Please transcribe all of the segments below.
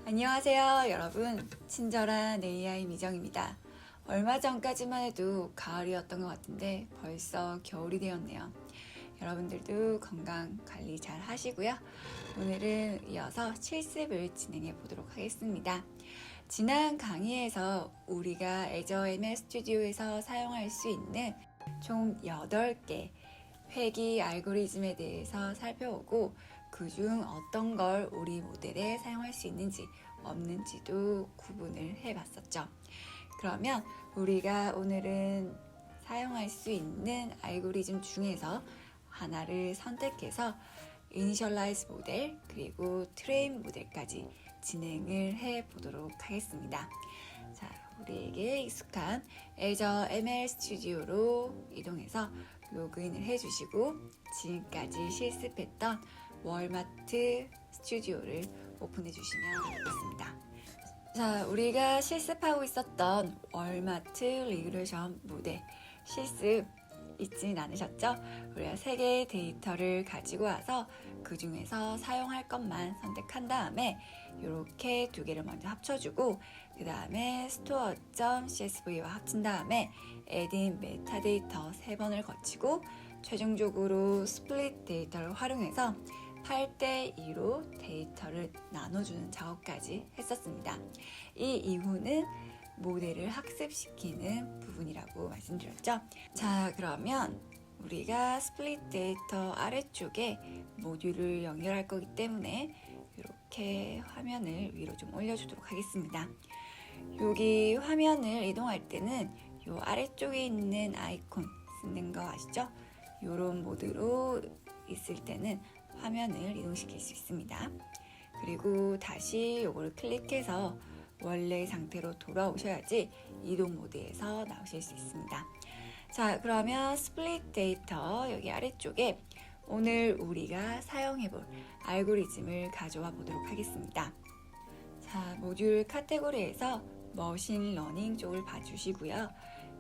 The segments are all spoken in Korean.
안녕하세요 여러분, 친절한 AI 미정입니다. 얼마 전까지만 해도 가을이었던 것 같은데 벌써 겨울이 되었네요. 여러분들도 건강 관리 잘 하시고요. 오늘은 이어서 실습을 진행해 보도록 하겠습니다. 지난 강의에서 우리가 애저 ML 스튜디오에서 사용할 수 있는 총 8개 회귀 알고리즘에 대해서 살펴보고 그중 어떤 걸 우리 모델에 사용할 수 있는지 없는지도 구분을 해봤었죠. 그러면 우리가 오늘은 사용할 수 있는 알고리즘 중에서 하나를 선택해서 이니셜라이즈 모델 그리고 트레인 모델까지 진행을 해 보도록 하겠습니다. 자, 우리에게 익숙한 애저 ML 스튜디오로 이동해서 로그인을 해주시고 지금까지 실습했던 월마트 스튜디오를 오픈해 주시면 되겠습니다. 자, 우리가 실습하고 있었던 월마트 리그레션 모델 실습 잊진 않으셨죠? 우리가 3개의 데이터를 가지고 와서 그 중에서 사용할 것만 선택한 다음에 이렇게 2개를 먼저 합쳐주고 그 다음에 store.csv와 합친 다음에 addin 메타데이터 3번을 거치고 최종적으로 스플릿 데이터를 활용해서 8대2로 데이터를 나눠주는 작업까지 했었습니다. 이 이후는 모델을 학습시키는 부분이라고 말씀드렸죠. 자, 그러면 우리가 스플릿 데이터 아래쪽에 모듈을 연결할 거기 때문에 이렇게 화면을 위로 좀 올려주도록 하겠습니다. 여기 화면을 이동할 때는 이 아래쪽에 있는 아이콘 쓰는 거 아시죠? 이런 모드로 있을 때는 화면을 이동시킬 수 있습니다. 그리고 다시 이걸 클릭해서 원래 상태로 돌아오셔야지 이동 모드에서 나오실 수 있습니다. 자, 그러면 스플릿 데이터 여기 아래쪽에 오늘 우리가 사용해볼 알고리즘을 가져와 보도록 하겠습니다. 자, 모듈 카테고리에서 머신 러닝 쪽을 봐주시고요.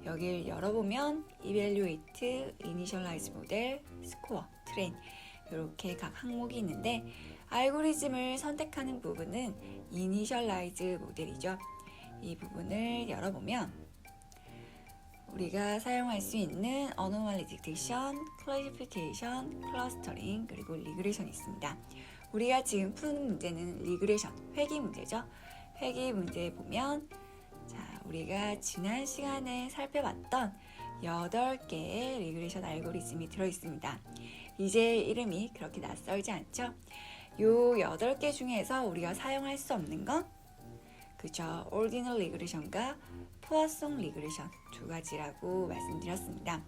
여기를 열어보면 Evaluate, Initialize Model, Score, Train 이렇게 각 항목이 있는데 알고리즘을 선택하는 부분은 Initialize 모델이죠. 이 부분을 열어보면 우리가 사용할 수 있는 Anomaly Detection, Classification, Clustering 그리고 Regression이 있습니다. 우리가 지금 푸는 문제는 리그레션, 회귀 문제죠. 회귀 문제에 보면 자, 우리가 지난 시간에 살펴봤던 8개의 리그레션 알고리즘이 들어있습니다. 이제 이름이 그렇게 낯설지 않죠? 요 8개 중에서 우리가 사용할 수 없는 건 그죠? Ordinal Regression과 Poisson Regression 2가지라고 말씀드렸습니다.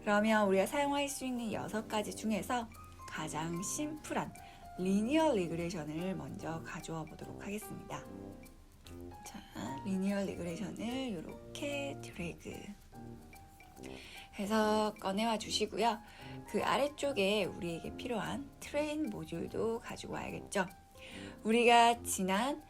그러면 우리가 사용할 수 있는 6가지 중에서 가장 심플한 Linear Regression을 먼저 가져와 보도록 하겠습니다. 자, Linear Regression을 이렇게 드래그 해서 꺼내와 주시고요. 그 아래쪽에 우리에게 필요한 트레인 모듈도 가지고 와야겠죠. 우리가 지난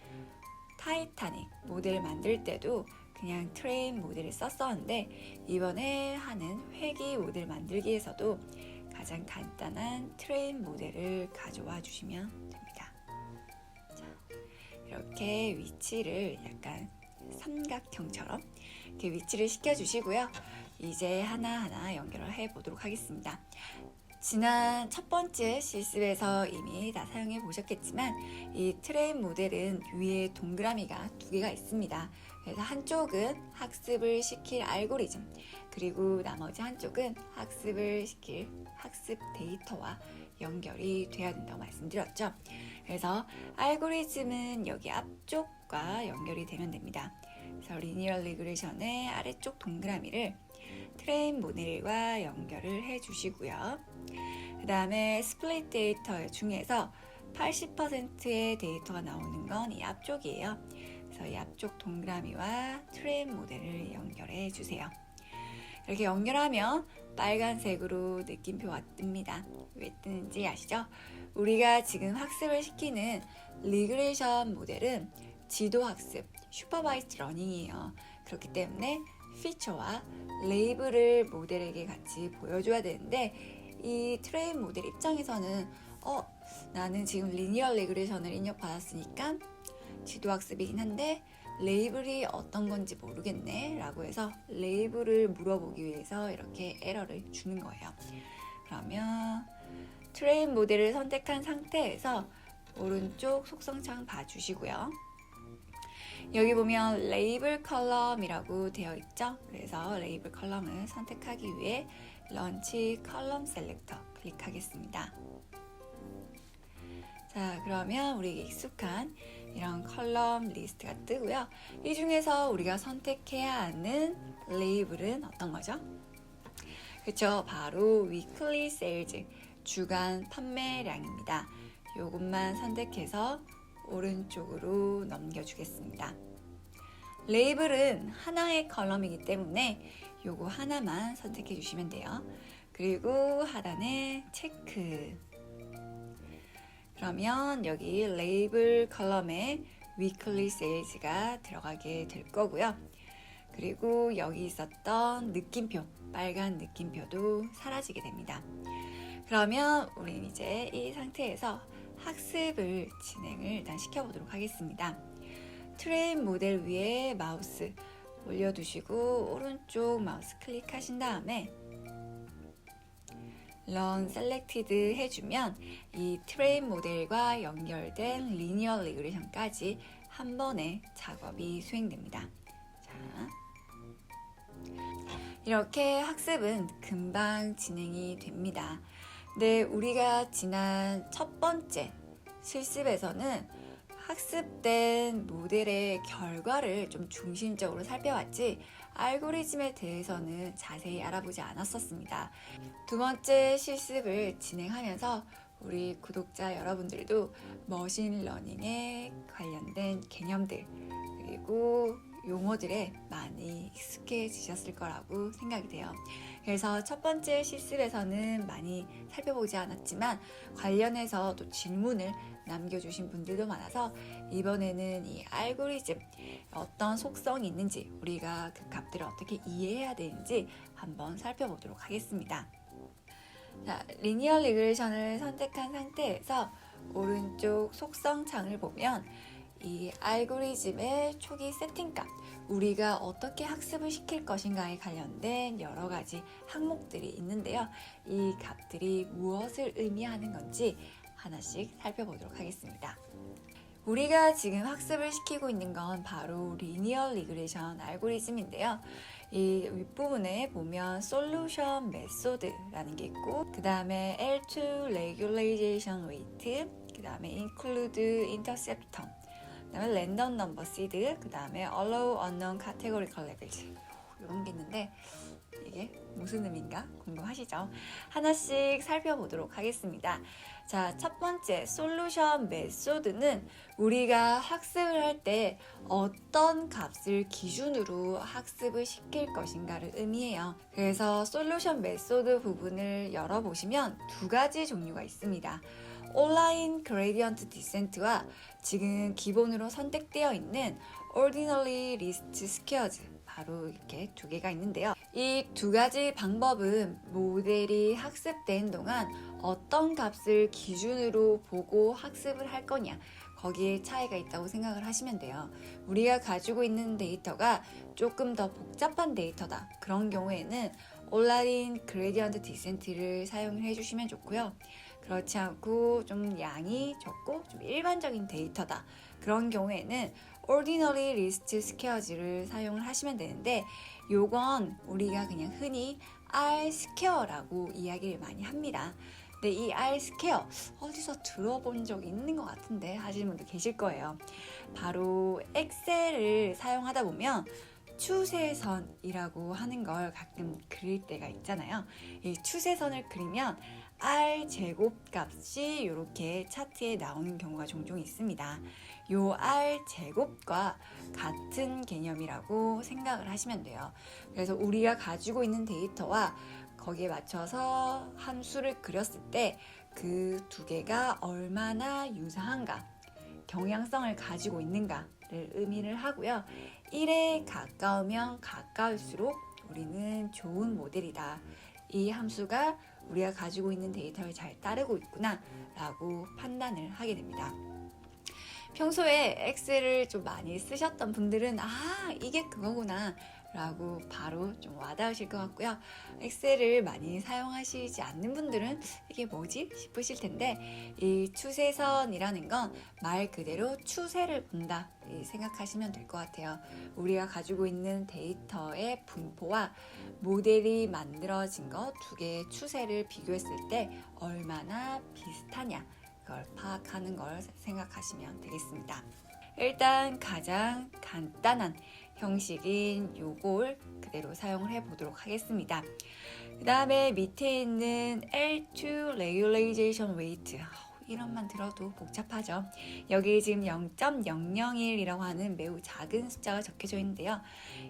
타이타닉 모델 만들 때도 그냥 트레인 모델을 썼었는데 이번에 하는 회귀 모델 만들기에서도 가장 간단한 트레인 모델을 가져와 주시면 됩니다. 자, 이렇게 위치를 약간 삼각형처럼 이렇게 위치를 시켜주시고요. 이제 하나하나 연결을 해보도록 하겠습니다. 지난 첫 번째 실습에서 이미 다 사용해 보셨겠지만 이 트레인 모델은 위에 동그라미가 2개가 있습니다. 그래서 한쪽은 학습을 시킬 알고리즘 그리고 나머지 한쪽은 학습을 시킬 학습 데이터와 연결이 돼야 된다고 말씀드렸죠. 그래서 알고리즘은 여기 앞쪽과 연결이 되면 됩니다. 그래서 리니어 리그레션의 아래쪽 동그라미를 트레인 모델과 연결을 해 주시고요. 그 다음에 스플릿 데이터 중에서 80%의 데이터가 나오는 건 이 앞쪽이에요. 그래서 이 앞쪽 동그라미와 트레인 모델을 연결해 주세요. 이렇게 연결하면 빨간색으로 느낌표가 뜹니다. 왜 뜨는지 아시죠? 우리가 지금 학습을 시키는 리그레션 모델은 지도 학습, 슈퍼바이스드 러닝이에요. 그렇기 때문에 피처와 레이블을 모델에게 같이 보여줘야 되는데 이 트레인 모델 입장에서는 나는 지금 리니어 리그레션을 입력받았으니까 지도학습이긴 한데 레이블이 어떤 건지 모르겠네 라고 해서 레이블을 물어보기 위해서 이렇게 에러를 주는 거예요. 그러면 트레인 모델을 선택한 상태에서 오른쪽 속성창 봐주시고요. 여기 보면 레이블 컬럼이라고 되어 있죠. 그래서 레이블 컬럼을 선택하기 위해 런치 컬럼 셀렉터 클릭하겠습니다. 자, 그러면 우리에게 익숙한 이런 컬럼 리스트가 뜨고요. 이 중에서 우리가 선택해야 하는 레이블은 어떤 거죠? 그렇죠. 바로 weekly sales, 주간 판매량입니다. 이것만 선택해서 오른쪽으로 넘겨주겠습니다. 레이블은 하나의 컬럼이기 때문에 요거 하나만 선택해 주시면 돼요. 그리고 하단에 체크. 그러면 여기 레이블 컬럼에 weekly sales가 들어가게 될 거고요. 그리고 여기 있었던 느낌표, 빨간 느낌표도 사라지게 됩니다. 그러면 우리는 이제 이 상태에서 학습을 진행을 일단 시켜보도록 하겠습니다. 트레인 모델 위에 마우스 올려두시고 오른쪽 마우스 클릭하신 다음에 Run Selected 해주면 이 트레인 모델과 연결된 리니어 리그레션까지 한 번에 작업이 수행됩니다. 자, 이렇게 학습은 금방 진행이 됩니다. 네, 우리가 지난 첫 번째 실습에서는 학습된 모델의 결과를 좀 중심적으로 살펴봤지 알고리즘에 대해서는 자세히 알아보지 않았었습니다. 두 번째 실습을 진행하면서 우리 구독자 여러분들도 머신러닝에 관련된 개념들 그리고 용어들에 많이 익숙해지셨을 거라고 생각이 돼요. 그래서 첫 번째 실습에서는 많이 살펴보지 않았지만 관련해서 또 질문을 남겨주신 분들도 많아서 이번에는 이 알고리즘 어떤 속성이 있는지 우리가 그 값들을 어떻게 이해해야 되는지 한번 살펴보도록 하겠습니다. 자, 리니어 리그레션을 선택한 상태에서 오른쪽 속성 창을 보면 이 알고리즘의 초기 세팅값, 우리가 어떻게 학습을 시킬 것인가에 관련된 여러 가지 항목들이 있는데요. 이 값들이 무엇을 의미하는 건지 하나씩 살펴보도록 하겠습니다. 우리가 지금 학습을 시키고 있는 건 바로 리니어 리그레션 알고리즘인데요. 이 윗부분에 보면 솔루션 메소드라는 게 있고 그 다음에 L2 레귤레이션 웨이트, 그 다음에 include interceptor, 그 다음에 랜덤 넘버 시드, 그 다음에 allow unknown categorical labels 이런 게 있는데 이게 무슨 의미인가 궁금하시죠? 하나씩 살펴보도록 하겠습니다. 자, 첫 번째 솔루션 메소드는 우리가 학습을 할 때 어떤 값을 기준으로 학습을 시킬 것인가를 의미해요. 그래서 솔루션 메소드 부분을 열어보시면 두 가지 종류가 있습니다. 온라인 그레디언트 디센트와 지금 기본으로 선택되어 있는 Ordinary Least Squares, 바로 이렇게 두 개가 있는데요. 이 두 가지 방법은 모델이 학습된 동안 어떤 값을 기준으로 보고 학습을 할 거냐, 거기에 차이가 있다고 생각을 하시면 돼요. 우리가 가지고 있는 데이터가 조금 더 복잡한 데이터다, 그런 경우에는 온라인 그레디언트 디센트를 사용을 해주시면 좋고요. 그렇지 않고 좀 양이 적고 좀 일반적인 데이터다, 그런 경우에는 Ordinary Least Squares를 사용을 하시면 되는데, 요건 우리가 그냥 흔히 R-Square라고 이야기를 많이 합니다. 근데 이 R-Square 어디서 들어본 적 있는 것 같은데 하시는 분도 계실 거예요. 바로 엑셀을 사용하다 보면 추세선이라고 하는 걸 가끔 그릴 때가 있잖아요. 이 추세선을 그리면 R 제곱 값이 이렇게 차트에 나오는 경우가 종종 있습니다. 요 R 제곱과 같은 개념이라고 생각을 하시면 돼요. 그래서 우리가 가지고 있는 데이터와 거기에 맞춰서 함수를 그렸을 때 그 두 개가 얼마나 유사한가, 경향성을 가지고 있는가를 의미를 하고요. 1에 가까우면 가까울수록 우리는 좋은 모델이다, 이 함수가 우리가 가지고 있는 데이터를 잘 따르고 있구나 라고 판단을 하게 됩니다. 평소에 엑셀을 좀 많이 쓰셨던 분들은 이게 그거구나 라고 바로 좀 와닿으실 것 같고요. 엑셀을 많이 사용하시지 않는 분들은 이게 뭐지 싶으실 텐데, 이 추세선이라는 건 말 그대로 추세를 본다 생각하시면 될 것 같아요. 우리가 가지고 있는 데이터의 분포와 모델이 만들어진 것 두 개의 추세를 비교했을 때 얼마나 비슷하냐, 그걸 파악하는 걸 생각하시면 되겠습니다. 일단 가장 간단한 형식인 요걸 그대로 사용을 해 보도록 하겠습니다. 그 다음에 밑에 있는 L2 Regularization Weight, 이름만 들어도 복잡하죠. 여기 지금 0.001이라고 하는 매우 작은 숫자가 적혀져 있는데요.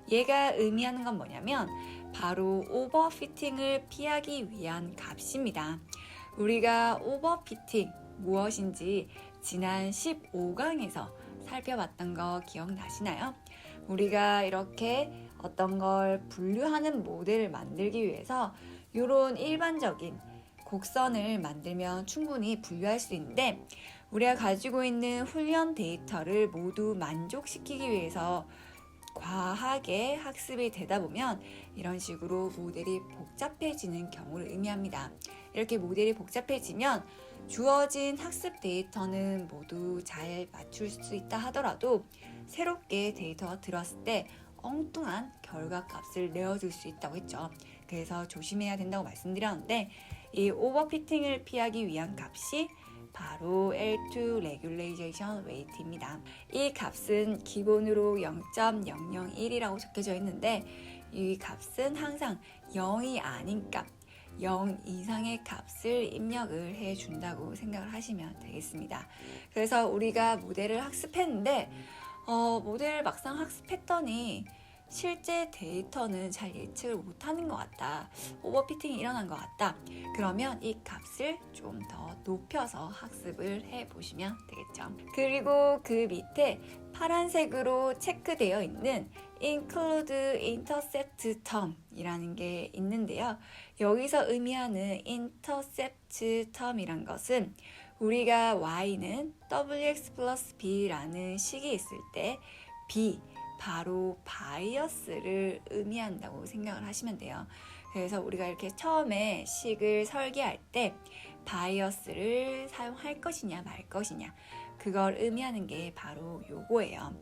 얘가 의미하는 건 뭐냐면 바로 오버피팅을 피하기 위한 값입니다. 우리가 오버피팅 무엇인지 지난 15강에서 살펴봤던 거 기억나시나요? 우리가 이렇게 어떤 걸 분류하는 모델을 만들기 위해서 이런 일반적인 곡선을 만들면 충분히 분류할 수 있는데, 우리가 가지고 있는 훈련 데이터를 모두 만족시키기 위해서 과하게 학습이 되다 보면 이런 식으로 모델이 복잡해지는 경우를 의미합니다. 이렇게 모델이 복잡해지면 주어진 학습 데이터는 모두 잘 맞출 수 있다 하더라도 새롭게 데이터가 들어왔을 때 엉뚱한 결과값을 내어줄 수 있다고 했죠. 그래서 조심해야 된다고 말씀드렸는데, 이 오버피팅을 피하기 위한 값이 바로 L2 Regularization Weight입니다. 이 값은 기본으로 0.001이라고 적혀져 있는데, 이 값은 항상 0이 아닌 값, 0 이상의 값을 입력을 해준다고 생각을 하시면 되겠습니다. 그래서 우리가 모델을 학습했는데 모델을 막상 학습했더니 실제 데이터는 잘 예측을 못하는 것 같다, 오버피팅이 일어난 것 같다, 그러면 이 값을 좀 더 높여서 학습을 해보시면 되겠죠. 그리고 그 밑에 파란색으로 체크되어 있는 include intercept term 이라는 게 있는데요. 여기서 의미하는 intercept term이란 것은 우리가 y는 wx 플러스 b라는 식이 있을 때 b, 바로 바이어스를 의미한다고 생각을 하시면 돼요. 그래서 우리가 이렇게 처음에 식을 설계할 때 바이어스를 사용할 것이냐 말 것이냐, 그걸 의미하는 게 바로 요거예요.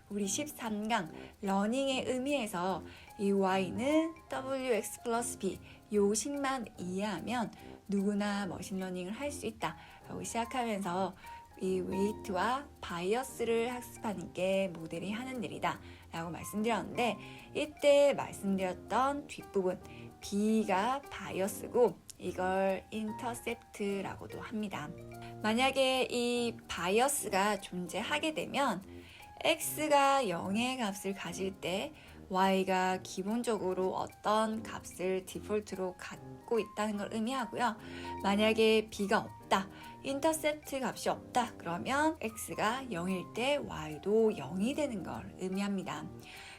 우리 13강 러닝의 의미에서 이 y는 wx 플러스 b 요 식만 이해하면 누구나 머신러닝을 할 수 있다 라고 시작하면서 이 웨이트와 바이어스를 학습하는 게 모델이 하는 일이다 라고 말씀드렸는데, 이때 말씀드렸던 뒷부분 B가 바이어스고 이걸 인터셉트라고도 합니다. 만약에 이 바이어스가 존재하게 되면 X가 0의 값을 가질 때 Y가 기본적으로 어떤 값을 디폴트로 갖고 있다는 걸 의미하고요. 만약에 B가 없다, 인터셉트 값이 없다, 그러면 X가 0일 때 Y도 0이 되는 걸 의미합니다.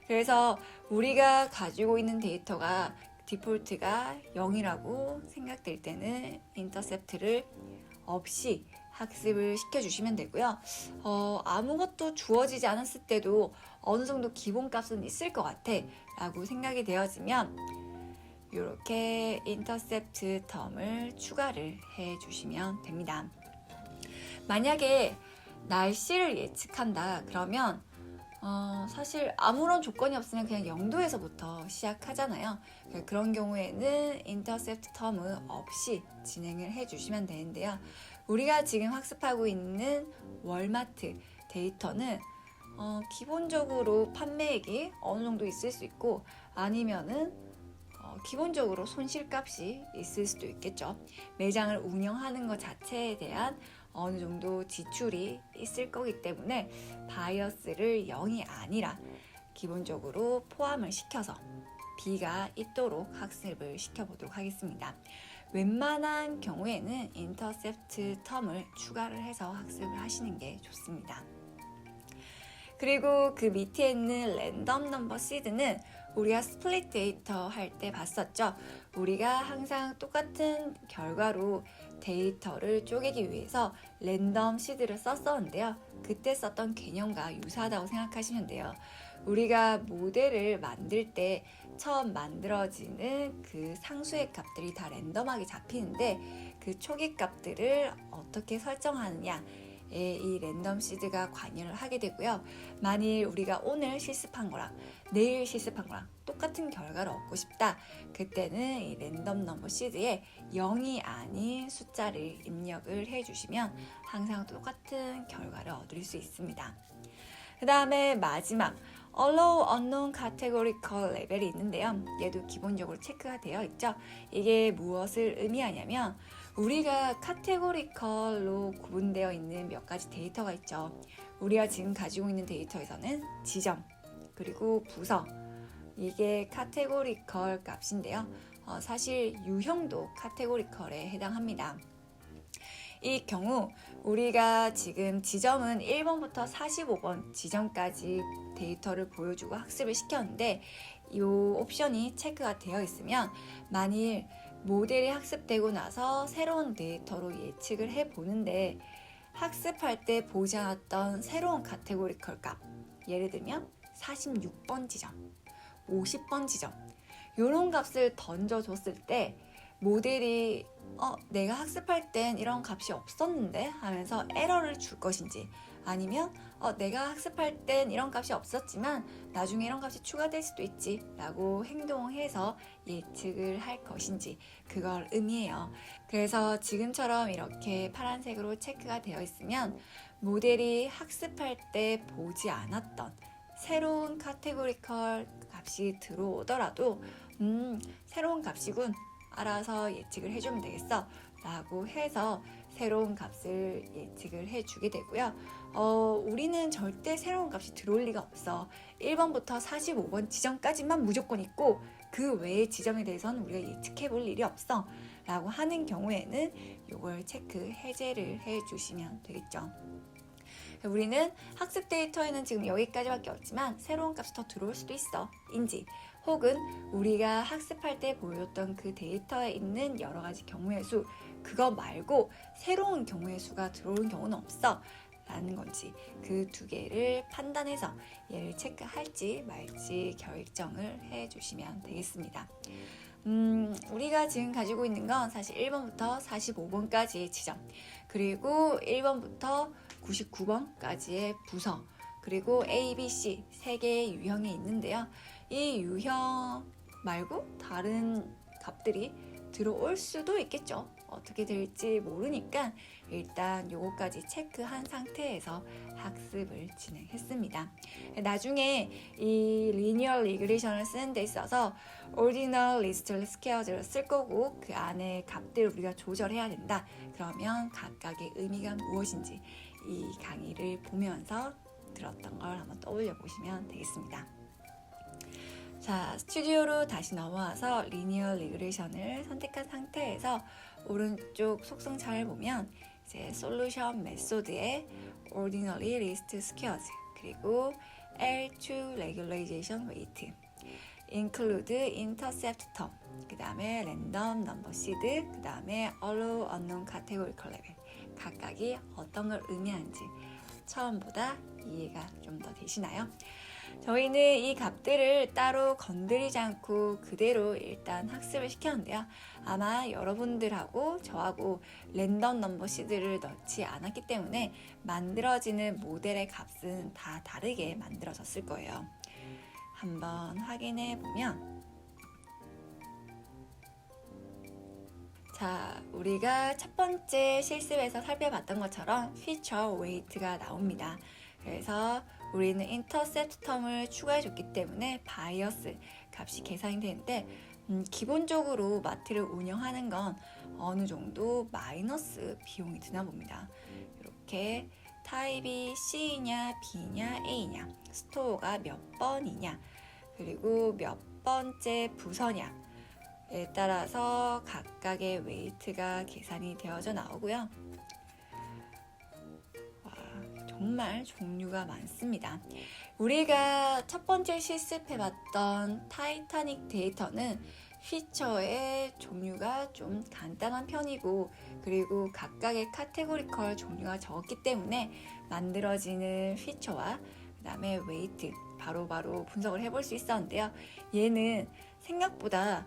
그래서 우리가 가지고 있는 데이터가 디폴트가 0이라고 생각될 때는 인터셉트를 없이 학습을 시켜주시면 되고요. 아무것도 주어지지 않았을 때도 어느 정도 기본값은 있을 것 같아 라고 생각이 되어지면 이렇게 인터셉트 텀을 추가를 해주시면 됩니다. 만약에 날씨를 예측한다 그러면 사실 아무런 조건이 없으면 그냥 0도에서부터 시작하잖아요. 그런 경우에는 인터셉트 텀은 없이 진행을 해주시면 되는데요. 우리가 지금 학습하고 있는 월마트 데이터는 기본적으로 판매액이 어느 정도 있을 수 있고, 아니면은 기본적으로 손실값이 있을 수도 있겠죠. 매장을 운영하는 것 자체에 대한 어느 정도 지출이 있을 거기 때문에 바이어스를 0이 아니라 기본적으로 포함을 시켜서 B가 있도록 학습을 시켜보도록 하겠습니다. 웬만한 경우에는 인터셉트 텀을 추가를 해서 학습을 하시는 게 좋습니다. 그리고 그 밑에 있는 랜덤 넘버 시드는 우리가 스플릿 데이터 할 때 봤었죠. 우리가 항상 똑같은 결과로 데이터를 쪼개기 위해서 랜덤 시드를 썼었는데요. 그때 썼던 개념과 유사하다고 생각하시면 돼요. 우리가 모델을 만들 때 처음 만들어지는 그 상수의 값들이 다 랜덤하게 잡히는데 그 초기 값들을 어떻게 설정하느냐 이 랜덤 시드가 관여를 하게 되고요. 만일 우리가 오늘 실습한 거랑 내일 실습한 거랑 똑같은 결과를 얻고 싶다. 그때는 이 랜덤 넘버 시드에 0이 아닌 숫자를 입력을 해주시면 항상 똑같은 결과를 얻을 수 있습니다. 그 다음에 마지막 Allow Unknown Categorical 레벨이 있는데요. 얘도 기본적으로 체크가 되어 있죠. 이게 무엇을 의미하냐면 우리가 카테고리컬로 구분되어 있는 몇 가지 데이터가 있죠. 우리가 지금 가지고 있는 데이터에서는 지점, 그리고 부서, 이게 카테고리컬 값인데요. 사실 유형도 카테고리컬에 해당합니다. 이 경우 우리가 지금 지점은 1번부터 45번 지점까지 데이터를 보여주고 학습을 시켰는데 이 옵션이 체크가 되어 있으면 만일 모델이 학습되고 나서 새로운 데이터로 예측을 해보는데 학습할 때 보지 않았던 새로운 카테고리컬 값, 예를 들면 46번 지점, 50번 지점 이런 값을 던져줬을 때 모델이 내가 학습할 땐 이런 값이 없었는데 하면서 에러를 줄 것인지, 아니면 내가 학습할 땐 이런 값이 없었지만 나중에 이런 값이 추가될 수도 있지 라고 행동해서 예측을 할 것인지 그걸 의미해요. 그래서 지금처럼 이렇게 파란색으로 체크가 되어 있으면 모델이 학습할 때 보지 않았던 새로운 카테고리컬 값이 들어오더라도 새로운 값이군, 알아서 예측을 해주면 되겠어 라고 해서 새로운 값을 예측을 해주게 되고요. 우리는 절대 새로운 값이 들어올 리가 없어. 1번부터 45번 지점까지만 무조건 있고 그 외의 지점에 대해서는 우리가 예측해 볼 일이 없어 라고 하는 경우에는 이걸 체크 해제를 해주시면 되겠죠. 우리는 학습 데이터에는 지금 여기까지밖에 없지만 새로운 값이 더 들어올 수도 있어 인지, 혹은 우리가 학습할 때 보였던 그 데이터에 있는 여러 가지 경우의 수, 그거 말고 새로운 경우의 수가 들어오는 경우는 없어 라는 건지, 그 두 개를 판단해서 얘를 체크할지 말지 결정을 해주시면 되겠습니다. 우리가 지금 가지고 있는 건 사실 1번부터 45번까지의 지점, 그리고 1번부터 99번까지의 부서, 그리고 A, B, C 세 개의 유형이 있는데요. 이 유형 말고 다른 값들이 들어올 수도 있겠죠. 어떻게 될지 모르니까 일단 요거까지 체크한 상태에서 학습을 진행했습니다. 나중에 이 리니어 리그레이션을 쓰는 데 있어서 ordinal list squares를 쓸 거고 그 안에 값들을 우리가 조절해야 된다. 그러면 각각의 의미가 무엇인지 이 강의를 보면서 들었던 걸 한번 떠올려 보시면 되겠습니다. 자, 스튜디오로 다시 넘어와서 리니어 리그레이션을 선택한 상태에서 오른쪽 속성 창을 보면 이제 솔루션 메소드의 ordinary list squares, 그리고 L2 regularization weight, include intercept term, 그 다음에 random number seed, 그 다음에 allow unknown categorical level, 각각이 어떤 걸 의미하는지 처음보다 이해가 좀 더 되시나요? 저희는 이 값들을 따로 건드리지 않고 그대로 일단 학습을 시켰는데요. 아마 여러분들하고 저하고 랜덤 넘버 시드를 넣지 않았기 때문에 만들어지는 모델의 값은 다 다르게 만들어졌을 거예요. 한번 확인해 보면, 자, 우리가 첫 번째 실습에서 살펴봤던 것처럼 feature weight가 나옵니다. 그래서 우리는 인터셉트 텀을 추가해 줬기 때문에 바이어스 값이 계산이 되는데 기본적으로 마트를 운영하는 건 어느 정도 마이너스 비용이 드나 봅니다. 이렇게 타입이 C냐 B냐 A냐, 스토어가 몇 번이냐, 그리고 몇 번째 부서냐에 따라서 각각의 웨이트가 계산이 되어져 나오고요. 정말 종류가 많습니다. 우리가 첫 번째 실습해봤던 타이타닉 데이터는 피처의 종류가 좀 간단한 편이고, 그리고 각각의 카테고리컬 종류가 적기 때문에 만들어지는 피처와 그 다음에 웨이트 바로바로 분석을 해볼 수 있었는데요. 얘는 생각보다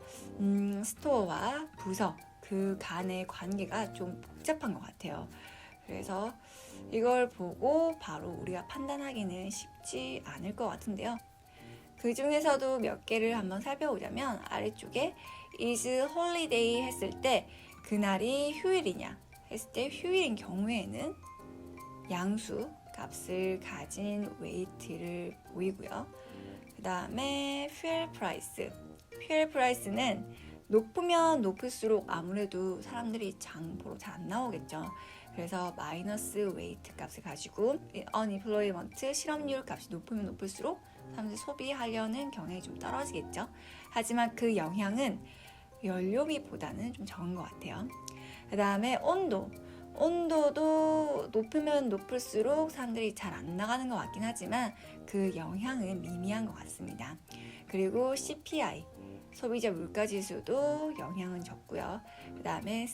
스토어와 부서 그 간의 관계가 좀 복잡한 것 같아요. 그래서 이걸 보고 바로 우리가 판단하기는 쉽지 않을 것 같은데요. 그 중에서도 몇 개를 한번 살펴보자면, 아래쪽에 is holiday 했을 때 그날이 휴일이냐 했을 때 휴일인 경우에는 양수 값을 가진 웨이트를 보이고요. 그 다음에 fuel price는 높으면 높을수록 아무래도 사람들이 장 보러 잘 안 나오겠죠. 그래서 마이너스 웨이트 값을 가지고 unemployment 실업률 값이 높으면 높을수록 사람들이 소비하려는 경향이 좀 떨어지겠죠. 하지만 그 영향은 연료비보다는 좀 적은 것 같아요. 그 다음에 온도도 높으면 높을수록 사람들이 잘 안 나가는 것 같긴 하지만 그 영향은 미미한 것 같습니다. 그리고 CPI 소비자 물가지수도 영향은 적고요. 그 다음에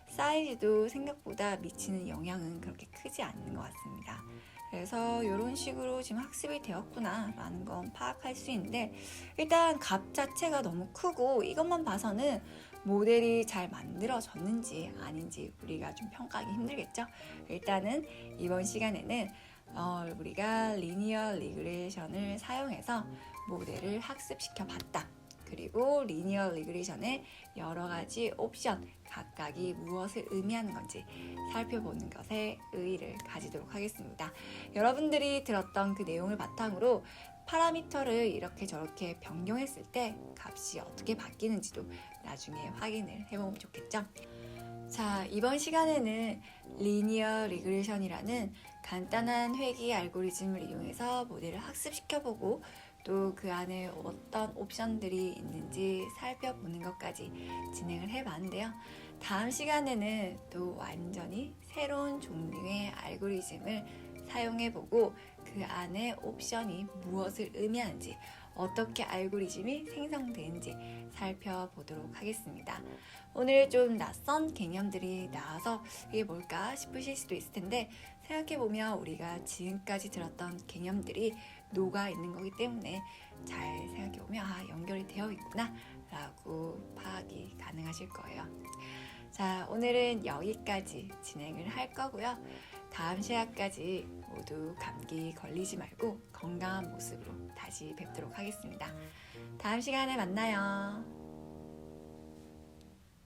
사이즈도 생각보다 미치는 영향은 그렇게 크지 않는 것 같습니다. 그래서 이런 식으로 지금 학습이 되었구나 라는 건 파악할 수 있는데, 일단 값 자체가 너무 크고 이것만 봐서는 모델이 잘 만들어졌는지 아닌지 우리가 좀 평가하기 힘들겠죠. 일단은 이번 시간에는 우리가 리니어 리그레이션을 사용해서 모델을 학습시켜 봤다. 그리고 리니어 리그레이션의 여러 가지 옵션 각각이 무엇을 의미하는 건지 살펴보는 것에 의의를 가지도록 하겠습니다. 여러분들이 들었던 그 내용을 바탕으로 파라미터를 이렇게 저렇게 변경했을 때 값이 어떻게 바뀌는지도 나중에 확인을 해보면 좋겠죠. 자, 이번 시간에는 리니어 리그레이션이라는 간단한 회귀 알고리즘을 이용해서 모델을 학습시켜보고 또 그 안에 어떤 옵션들이 있는지 살펴보는 것까지 진행을 해봤는데요. 다음 시간에는 또 완전히 새로운 종류의 알고리즘을 사용해보고 그 안에 옵션이 무엇을 의미하는지, 어떻게 알고리즘이 생성되는지 살펴보도록 하겠습니다. 오늘 좀 낯선 개념들이 나와서 이게 뭘까 싶으실 수도 있을 텐데, 생각해보면 우리가 지금까지 들었던 개념들이 녹아 있는 거기 때문에 잘 생각해보면 연결이 되어 있구나 라고 파악이 가능하실 거예요. 자, 오늘은 여기까지 진행을 할 거고요. 다음 시간까지 모두 감기 걸리지 말고 건강한 모습으로 다시 뵙도록 하겠습니다. 다음 시간에 만나요.